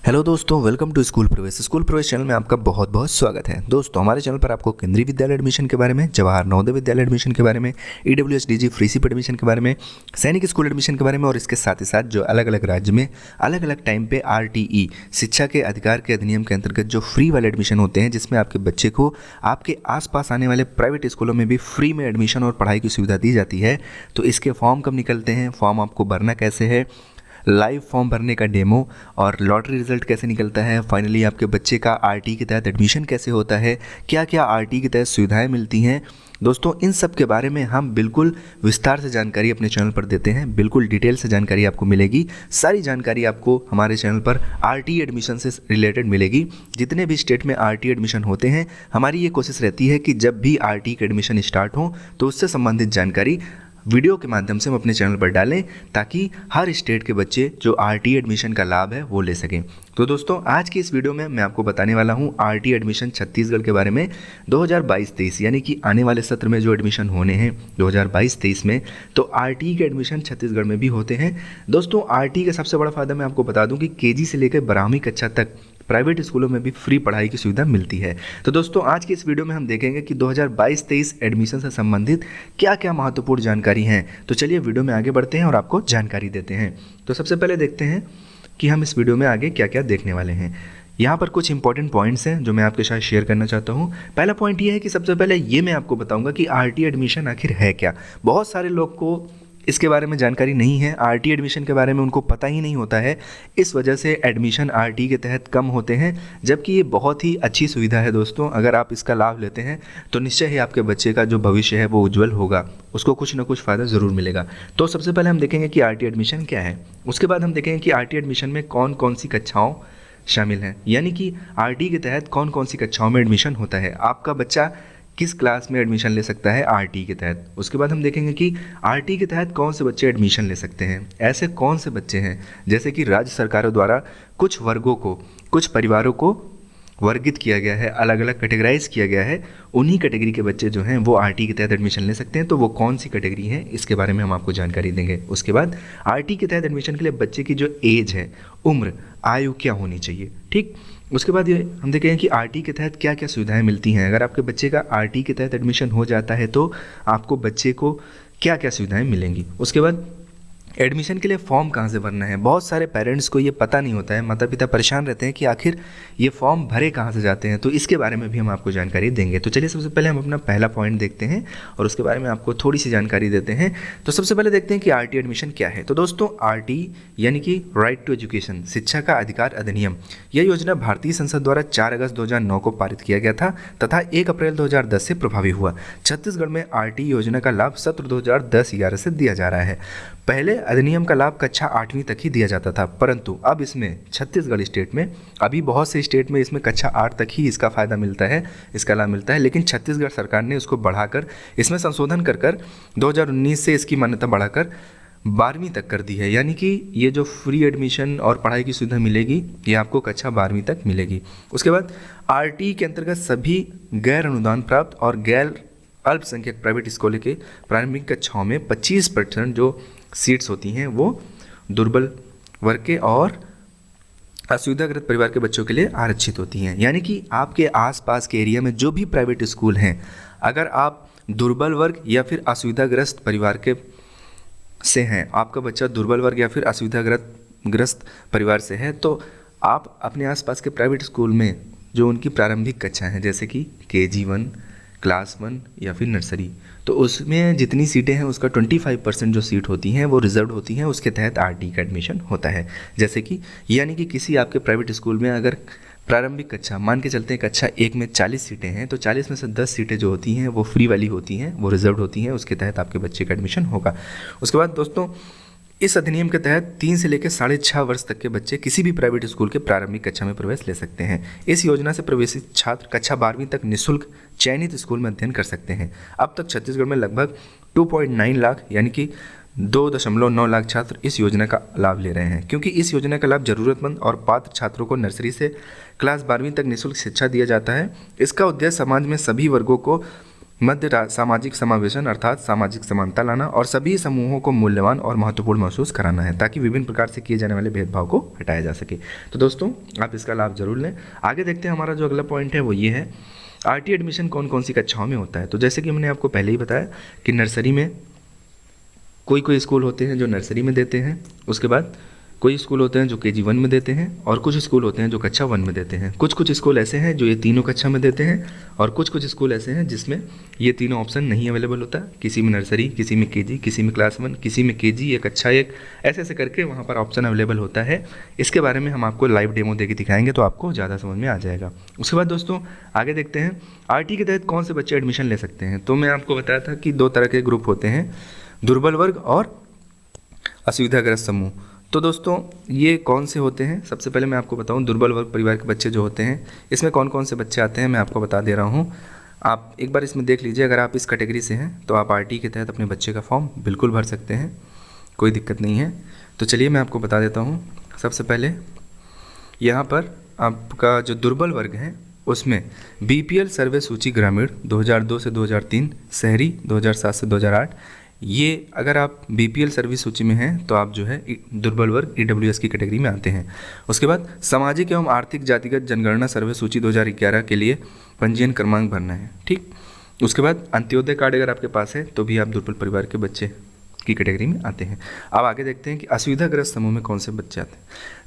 Hello दोस्तों, welcome to school प्रवेश channel में आपका बहुत बहुत स्वागत है। दोस्तों, हमारे चैनल पर आपको केंद्रीय विद्यालय एडमिशन के बारे में, जवाहर नवोदय विद्यालय एडमिशन के बारे में, EWS-DG फ्री सीट एडमिशन के बारे में, सैनिक स्कूल एडमिशन के बारे में और इसके साथ ही साथ जो अलग अलग राज्य में अलग अलग टाइम पे RTE शिक्षा के अधिकार के अधिनियम के अंतर्गत जो फ्री वाले एडमिशन होते हैं, जिसमें आपके बच्चे को आपके आसपास आने वाले प्राइवेट स्कूलों में भी फ्री में एडमिशन और पढ़ाई की सुविधा दी जाती है। तो इसके फॉर्म कब निकलते हैं, फॉर्म आपको भरना कैसे है, लाइव फॉर्म भरने का डेमो और लॉटरी रिजल्ट कैसे निकलता है, फाइनली आपके बच्चे का RTE के तहत एडमिशन कैसे होता है, क्या क्या RTE के तहत सुविधाएं मिलती हैं। दोस्तों, इन सब के बारे में हम बिल्कुल विस्तार से जानकारी अपने चैनल पर देते हैं। बिल्कुल डिटेल से जानकारी आपको मिलेगी। सारी जानकारी आपको हमारे चैनल पर RTE एडमिशन से रिलेटेड मिलेगी। जितने भी स्टेट में RTE एडमिशन होते हैं, हमारी ये कोशिश रहती है कि जब भी RTE का एडमिशन स्टार्ट हो तो उससे संबंधित जानकारी वीडियो के माध्यम से हम अपने चैनल पर डालें, ताकि हर स्टेट के बच्चे जो RTE एडमिशन का लाभ है वो ले सकें। तो दोस्तों, आज की इस वीडियो में मैं आपको बताने वाला हूं RTE एडमिशन छत्तीसगढ़ के बारे में 2022-23 यानी कि आने वाले सत्र में जो एडमिशन होने हैं 2022-23 में, तो RTE के एडमिशन छत्तीसगढ़ में भी होते हैं। दोस्तों, RTE का सबसे बड़ा फायदा मैं आपको बता दूं कि KG से लेकर 12वीं कक्षा तक प्राइवेट स्कूलों में भी फ्री पढ़ाई की सुविधा मिलती है। तो दोस्तों, आज की इस वीडियो में हम देखेंगे कि 2022-23 एडमिशन से संबंधित क्या क्या महत्वपूर्ण जानकारी हैं। तो चलिए वीडियो में आगे बढ़ते हैं और आपको जानकारी देते हैं। तो सबसे पहले देखते हैं कि हम इस वीडियो में आगे क्या क्या देखने वाले हैं। यहाँ पर कुछ इंपॉर्टेंट पॉइंट्स हैं जो मैं आपके साथ शेयर करना चाहता हूँ। पहला पॉइंट ये है कि सबसे पहले ये मैं आपको बताऊँगा कि RTE एडमिशन आखिर है क्या। बहुत सारे लोग को इसके बारे में जानकारी नहीं है, RTE एडमिशन के बारे में उनको पता ही नहीं होता है। इस वजह से एडमिशन RTE के तहत कम होते हैं, जबकि ये बहुत ही अच्छी सुविधा है। दोस्तों, अगर आप इसका लाभ लेते हैं तो निश्चय ही आपके बच्चे का जो भविष्य है वो उज्जवल होगा, उसको कुछ ना कुछ फ़ायदा ज़रूर मिलेगा। तो सबसे पहले हम देखेंगे कि RTE एडमिशन क्या है। उसके बाद हम देखेंगे कि RTE एडमिशन में कौन कौन सी कक्षाओं शामिल हैं, यानी कि RTE के तहत कौन कौन सी कक्षाओं में एडमिशन होता है, आपका बच्चा किस क्लास में एडमिशन ले सकता है RTE के तहत। उसके बाद हम देखेंगे कि RTE के तहत कौन से बच्चे एडमिशन ले सकते हैं। ऐसे कौन से बच्चे हैं जैसे कि राज्य सरकारों द्वारा कुछ वर्गों को, कुछ परिवारों को वर्गित किया गया है, अलग अलग कैटेगराइज किया गया है। उन्हीं कैटेगरी के बच्चे जो हैं वो RTE के तहत एडमिशन ले सकते हैं। तो वो कौन सी कैटेगरी है, इसके बारे में हम आपको जानकारी देंगे। उसके बाद RTE के तहत एडमिशन के लिए बच्चे की जो एज है, उम्र, आयु क्या होनी चाहिए, ठीक। उसके बाद ये हम देखेंगे कि RTE के तहत क्या क्या सुविधाएं मिलती हैं। अगर आपके बच्चे का RTE के तहत एडमिशन हो जाता है तो आपको बच्चे को क्या क्या सुविधाएं मिलेंगी। उसके बाद एडमिशन के लिए फॉर्म कहाँ से भरना है। बहुत सारे पेरेंट्स को ये पता नहीं होता है, माता पिता परेशान रहते हैं कि आखिर ये फॉर्म भरे कहाँ से जाते हैं। तो इसके बारे में भी हम आपको जानकारी देंगे। तो चलिए सबसे पहले हम अपना पहला पॉइंट देखते हैं और उसके बारे में आपको थोड़ी सी जानकारी देते हैं। तो सबसे पहले देखते हैं कि RTE एडमिशन क्या है। तो दोस्तों, RTE यानी कि राइट टू एजुकेशन, शिक्षा का अधिकार अधिनियम, यह योजना भारतीय संसद द्वारा 4 अगस्त 2009 को पारित किया गया था तथा 1 अप्रैल 2010 से प्रभावी हुआ। छत्तीसगढ़ में RTE योजना का लाभ सत्र 2010-11 से दिया जा रहा है। पहले अधिनियम का लाभ कक्षा 8वीं तक ही दिया जाता था, परंतु अब इसमें छत्तीसगढ़ स्टेट में, अभी बहुत से स्टेट में इसमें कक्षा 8 तक ही इसका फ़ायदा मिलता है, इसका लाभ मिलता है। लेकिन छत्तीसगढ़ सरकार ने उसको बढ़ाकर, इसमें संशोधन कर 2019 से इसकी मान्यता बढ़ाकर 12वीं तक कर दी है। यानी कि ये जो फ्री एडमिशन और पढ़ाई की सुविधा मिलेगी, ये आपको कक्षा 12वीं तक मिलेगी। उसके बाद RTE के अंतर्गत सभी गैर अनुदान प्राप्त और गैर अल्पसंख्यक प्राइवेट स्कूलों के प्रारंभिक कक्षाओं में 25% जो सीट्स होती हैं वो दुर्बल वर्ग के और असुविधाग्रस्त परिवार के बच्चों के लिए आरक्षित होती हैं। यानी कि आपके आसपास के एरिया में जो भी प्राइवेट स्कूल हैं, अगर आप दुर्बल वर्ग या फिर असुविधाग्रस्त परिवार के से हैं, आपका बच्चा दुर्बल वर्ग या फिर असुविधाग्रस्त परिवार से है, तो आप अपने आसपास के प्राइवेट स्कूल में जो उनकी प्रारंभिक कक्षा हैं, जैसे कि KG1, क्लास 1 या फिर नर्सरी, तो उसमें जितनी सीटें हैं उसका 25% जो सीट होती हैं वो रिजर्व होती हैं, उसके तहत RTE का एडमिशन होता है। जैसे कि यानी कि किसी आपके प्राइवेट स्कूल में अगर प्रारंभिक कक्षा, मान के चलते हैं कक्षा 1 में 40 सीटें हैं, तो 40 में से 10 सीटें जो होती हैं वो फ्री वाली होती हैं, वो रिजर्व होती हैं, उसके तहत आपके बच्चे का एडमिशन होगा। उसके बाद दोस्तों, इस अधिनियम के तहत 3 से लेकर 6.5 वर्ष तक के बच्चे किसी भी प्राइवेट स्कूल के प्रारंभिक कक्षा में प्रवेश ले सकते हैं। इस योजना से प्रवेशित छात्र कक्षा 12वीं तक निःशुल्क चयनित स्कूल में अध्ययन कर सकते हैं। अब तक छत्तीसगढ़ में लगभग 2.9 लाख यानी कि 2.9 लाख छात्र इस योजना का लाभ ले रहे हैं। क्योंकि इस योजना का लाभ जरूरतमंद और पात्र छात्रों को नर्सरी से क्लास 12वीं तक निःशुल्क शिक्षा दिया जाता है। इसका उद्देश्य समाज में सभी वर्गों को सामाजिक समावेशन अर्थात सामाजिक समानता लाना और सभी समूहों को मूल्यवान और महत्वपूर्ण महसूस कराना है, ताकि विभिन्न प्रकार से किए जाने वाले भेदभाव को हटाया जा सके। तो दोस्तों आप इसका लाभ जरूर लें। आगे देखते हैं, हमारा जो अगला पॉइंट है वो ये है, आरटी एडमिशन कौन कौन सी कक्षाओं में होता है। तो जैसे कि मैंने आपको पहले ही बताया कि नर्सरी में कोई स्कूल होते हैं जो नर्सरी में देते हैं, उसके बाद कोई स्कूल होते हैं जो KG 1 में देते हैं, और कुछ स्कूल होते हैं जो कक्षा 1 में देते हैं। कुछ स्कूल ऐसे हैं जो ये तीनों कक्षा में देते हैं, और कुछ स्कूल ऐसे हैं जिसमें ये तीनों ऑप्शन नहीं अवेलेबल होता। किसी में नर्सरी, किसी में KG, किसी में क्लास 1, किसी में KG या कक्षा 1, ऐसे करके वहाँ पर ऑप्शन अवेलेबल होता है। इसके बारे में हम आपको लाइव डेमो देके दिखाएंगे तो आपको ज़्यादा समझ में आ जाएगा। उसके बाद दोस्तों आगे देखते हैं, RT के तहत कौन से बच्चे एडमिशन ले सकते हैं। तो मैं आपको बताया था कि 2 तरह के ग्रुप होते हैं, दुर्बल वर्ग और असुविधाग्रस्त समूह। तो दोस्तों ये कौन से होते हैं, सबसे पहले मैं आपको बताऊं, दुर्बल वर्ग परिवार के बच्चे जो होते हैं, इसमें कौन कौन से बच्चे आते हैं मैं आपको बता दे रहा हूं। आप एक बार इसमें देख लीजिए, अगर आप इस कैटेगरी से हैं तो आप RT के तहत अपने बच्चे का फॉर्म बिल्कुल भर सकते हैं, कोई दिक्कत नहीं है। तो चलिए मैं आपको बता देता हूँ। सबसे पहले यहाँ पर आपका जो दुर्बल वर्ग है उसमें BPL सर्वे सूची ग्रामीण 2002 से 2003, शहरी 2007 से 2008, ये अगर आप BPL सर्विस सूची में हैं तो आप जो है दुर्बल वर्ग EWS की कैटेगरी में आते हैं। उसके बाद सामाजिक एवं आर्थिक जातिगत जनगणना सर्वे सूची 2011 के लिए पंजीयन क्रमांक भरना है, ठीक। उसके बाद अंत्योदय कार्ड अगर आपके पास है तो भी आप दुर्बल परिवार के बच्चे की कैटेगरी में आते हैं। अब आगे देखते हैं कि असुविधाग्रस्त समूह में कौन से बच्चे आते हैं।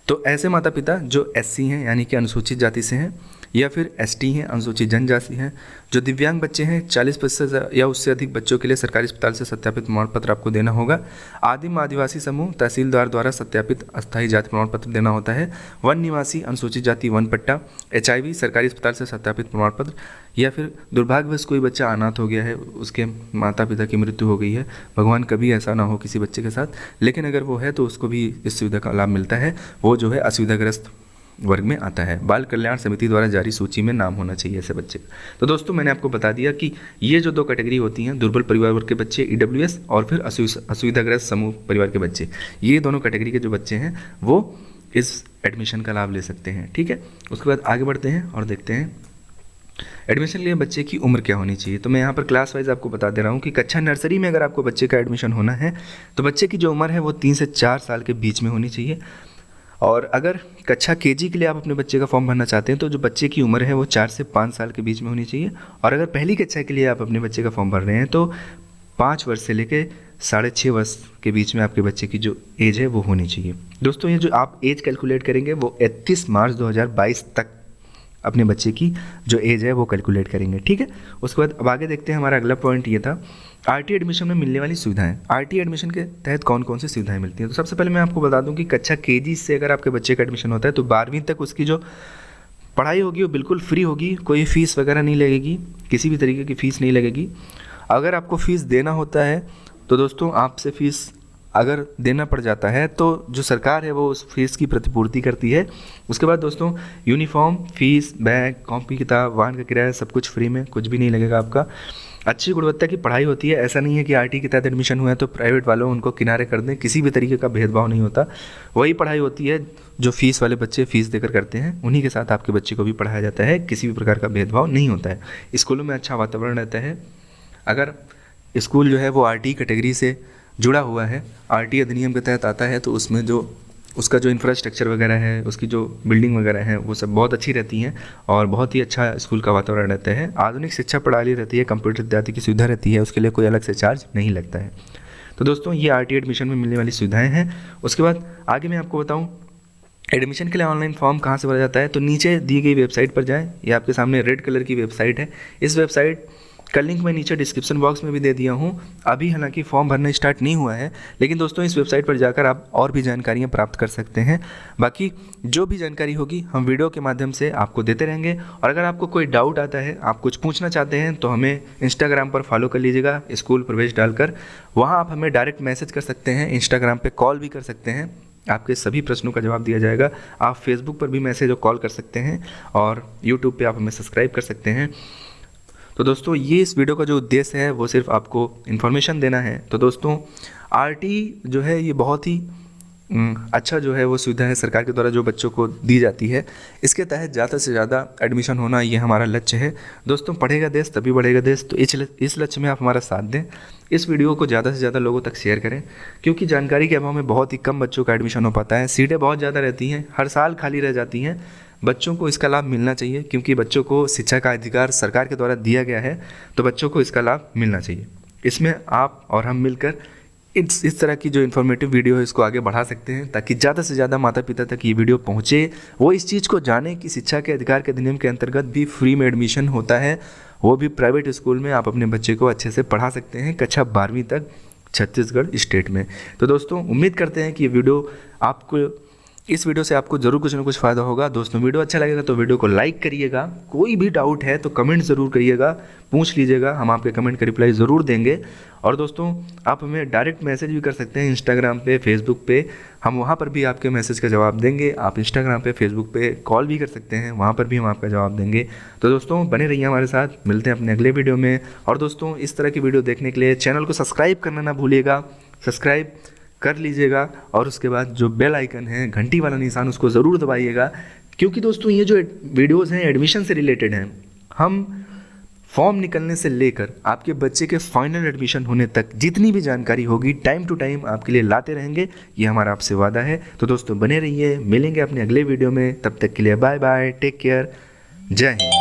तो ऐसे माता पिता जो SC हैं यानी कि अनुसूचित जाति से हैं, या फिर ST हैं अनुसूचित जनजाति हैं, जो दिव्यांग बच्चे हैं, 40% या उससे अधिक बच्चों के लिए सरकारी अस्पताल से सत्यापित प्रमाण पत्र आपको देना होगा। आदिम आदिवासी समूह तहसीलदार द्वारा सत्यापित अस्थायी जाति प्रमाण पत्र देना होता है। वन निवासी अनुसूचित जाति वन पट्टा, HIV सरकारी अस्पताल से सत्यापित प्रमाण पत्र, या फिर दुर्भाग्यवश कोई बच्चा अनाथ हो गया है, उसके माता पिता की मृत्यु हो गई है, भगवान कभी ऐसा ना हो किसी बच्चे के साथ, लेकिन अगर वो है तो उसको भी इस सुविधा का लाभ मिलता है, वो जो है असुविधाग्रस्त वर्ग में आता है। बाल कल्याण समिति द्वारा जारी सूची में नाम होना चाहिए ऐसे बच्चे। तो दोस्तों मैंने आपको बता दिया कि ये जो 2 कैटेगरी होती हैं, दुर्बल परिवार वर्ग के बच्चे EWS और फिर असुविधाग्रस्त समूह परिवार के बच्चे, ये दोनों कैटेगरी के जो बच्चे हैं वो इस एडमिशन का लाभ ले सकते हैं, ठीक है। उसके बाद आगे बढ़ते हैं और देखते हैं एडमिशन के लिए बच्चे की उम्र क्या होनी चाहिए। तो मैं यहाँ पर क्लास वाइज आपको बता दे रहा हूँ कि कक्षा नर्सरी में अगर आपको बच्चे का एडमिशन होना है तो बच्चे की जो उम्र है वो 3 से 4 साल के बीच में होनी चाहिए। और अगर कक्षा KG के लिए आप अपने बच्चे का फॉर्म भरना चाहते हैं तो जो बच्चे की उम्र है वो 4 से 5 साल के बीच में होनी चाहिए। और अगर पहली कक्षा के लिए आप अपने बच्चे का फॉर्म भर रहे हैं तो 5 वर्ष से लेकर 6.5 वर्ष के बीच में आपके बच्चे की जो एज है वो होनी चाहिए। दोस्तों ये जो आप एज कैलकुलेट करेंगे वो 31 मार्च 2022 तक अपने बच्चे की जो एज है वो कैलकुलेट करेंगे, ठीक है। उसके बाद अब आगे देखते हैं, हमारा अगला पॉइंट ये था RT एडमिशन में मिलने वाली सुविधाएं। RT एडमिशन के तहत कौन कौन सी सुविधाएं मिलती हैं। तो सबसे पहले मैं आपको बता दूं कि कक्षा KG से अगर आपके बच्चे का एडमिशन होता है तो 12वीं तक उसकी जो पढ़ाई होगी वो बिल्कुल फ्री होगी, कोई फ़ीस वगैरह नहीं लगेगी, किसी भी तरीके की फ़ीस नहीं लगेगी। अगर आपको फ़ीस देना होता है तो दोस्तों आपसे फ़ीस अगर देना पड़ जाता है तो जो सरकार है वो उस फीस की प्रतिपूर्ति करती है। उसके बाद दोस्तों यूनिफॉर्म, फीस, बैग, कॉपी, किताब, वाहन का किराया सब कुछ फ्री में, कुछ भी नहीं लगेगा आपका। अच्छी गुणवत्ता की पढ़ाई होती है, ऐसा नहीं है कि RT के तहत एडमिशन हुआ है तो प्राइवेट वालों उनको किनारे कर दें, किसी भी तरीके का भेदभाव नहीं होता। वही पढ़ाई होती है जो फीस वाले बच्चे फ़ीस देकर करते हैं, उन्हीं के साथ आपके बच्चे को भी पढ़ाया जाता है, किसी भी प्रकार का भेदभाव नहीं होता है। स्कूलों में अच्छा वातावरण रहता है। अगर स्कूल जो है वो RT कैटेगरी से जुड़ा हुआ है, RT अधिनियम के तहत आता है, तो उसमें जो उसका जो इंफ्रास्ट्रक्चर वगैरह है, उसकी जो बिल्डिंग वगैरह है वो सब बहुत अच्छी रहती हैं और बहुत ही अच्छा स्कूल का वातावरण रहता है। आधुनिक शिक्षा प्रणाली रहती है, कंप्यूटर इत्यादि की सुविधा रहती है, उसके लिए कोई अलग से चार्ज नहीं लगता है। तो दोस्तों ये RT एडमिशन में मिलने वाली सुविधाएं हैं। उसके बाद आगे मैं आपको बताऊं एडमिशन के लिए ऑनलाइन फॉर्म कहाँ से भरा जाता है। तो नीचे दी गई वेबसाइट पर जाएँ, ये आपके सामने रेड कलर की वेबसाइट है। इस वेबसाइट का लिंक मैं नीचे डिस्क्रिप्शन बॉक्स में भी दे दिया हूँ। अभी हालांकि फॉर्म भरना स्टार्ट नहीं हुआ है, लेकिन दोस्तों इस वेबसाइट पर जाकर आप और भी जानकारियाँ प्राप्त कर सकते हैं। बाकी जो भी जानकारी होगी हम वीडियो के माध्यम से आपको देते रहेंगे। और अगर आपको कोई डाउट आता है, आप कुछ पूछना चाहते हैं, तो हमें इंस्टाग्राम पर फॉलो कर लीजिएगा, स्कूल प्रवेश डालकर। वहाँ आप हमें डायरेक्ट मैसेज कर सकते हैं, इंस्टाग्राम पर कॉल भी कर सकते हैं, आपके सभी प्रश्नों का जवाब दिया जाएगा। आप फेसबुक पर भी मैसेज और कॉल कर सकते हैं और यूट्यूब पे आप हमें सब्सक्राइब कर सकते हैं। तो दोस्तों ये इस वीडियो का जो उद्देश्य है वो सिर्फ आपको इन्फॉर्मेशन देना है। तो दोस्तों RT जो है ये बहुत ही अच्छा जो है वो सुविधा है सरकार के द्वारा जो बच्चों को दी जाती है, इसके तहत ज़्यादा से ज़्यादा एडमिशन होना ये हमारा लक्ष्य है। दोस्तों, पढ़ेगा देश तभी बढ़ेगा देश, तो इस लक्ष्य में आप हमारा साथ दें। इस वीडियो को ज़्यादा से ज़्यादा लोगों तक शेयर करें, क्योंकि जानकारी के अभाव में बहुत ही कम बच्चों का एडमिशन हो पाता है। सीटें बहुत ज़्यादा रहती हैं, हर साल खाली रह जाती हैं। बच्चों को इसका लाभ मिलना चाहिए, क्योंकि बच्चों को शिक्षा का अधिकार सरकार के द्वारा दिया गया है, तो बच्चों को इसका लाभ मिलना चाहिए। इसमें आप और हम मिलकर इस तरह की जो इन्फॉर्मेटिव वीडियो है इसको आगे बढ़ा सकते हैं, ताकि ज़्यादा से ज़्यादा माता पिता तक ये वीडियो पहुँचे, वो इस चीज़ को जाने कि शिक्षा के अधिकार के अधिनियम के अंतर्गत भी फ्री में एडमिशन होता है, वो भी प्राइवेट स्कूल में। आप अपने बच्चे को अच्छे से पढ़ा सकते हैं कक्षा 12वीं तक छत्तीसगढ़ स्टेट में। तो दोस्तों, उम्मीद करते हैं कि ये वीडियो आपको इस वीडियो से आपको ज़रूर कुछ ना कुछ फ़ायदा होगा। दोस्तों, वीडियो अच्छा लगेगा तो वीडियो को लाइक करिएगा। कोई भी डाउट है तो कमेंट ज़रूर करिएगा, पूछ लीजिएगा, हम आपके कमेंट का रिप्लाई ज़रूर देंगे। और दोस्तों, आप हमें डायरेक्ट मैसेज भी कर सकते हैं इंस्टाग्राम पे, फेसबुक पे, हम वहाँ पर भी आपके मैसेज का जवाब देंगे। आप इंस्टाग्राम पे, फेसबुक पे कॉल भी कर सकते हैं, वहाँ पर भी हम आपका जवाब देंगे। तो दोस्तों, बने रहिए हमारे साथ, मिलते हैं अपने अगले वीडियो में। और दोस्तों, इस तरह की वीडियो देखने के लिए चैनल को सब्सक्राइब करना ना भूलिएगा, सब्सक्राइब कर लीजिएगा। और उसके बाद जो बेल आइकन है, घंटी वाला निशान, उसको ज़रूर दबाइएगा, क्योंकि दोस्तों ये जो वीडियोज़ हैं एडमिशन से रिलेटेड हैं। हम फॉर्म निकलने से लेकर आपके बच्चे के फाइनल एडमिशन होने तक जितनी भी जानकारी होगी टाइम टू टाइम आपके लिए लाते रहेंगे, ये हमारा आपसे वादा है। तो दोस्तों, बने रहिए, मिलेंगे अपने अगले वीडियो में। तब तक के लिए बाय बाय, टेक केयर, जय हिंद।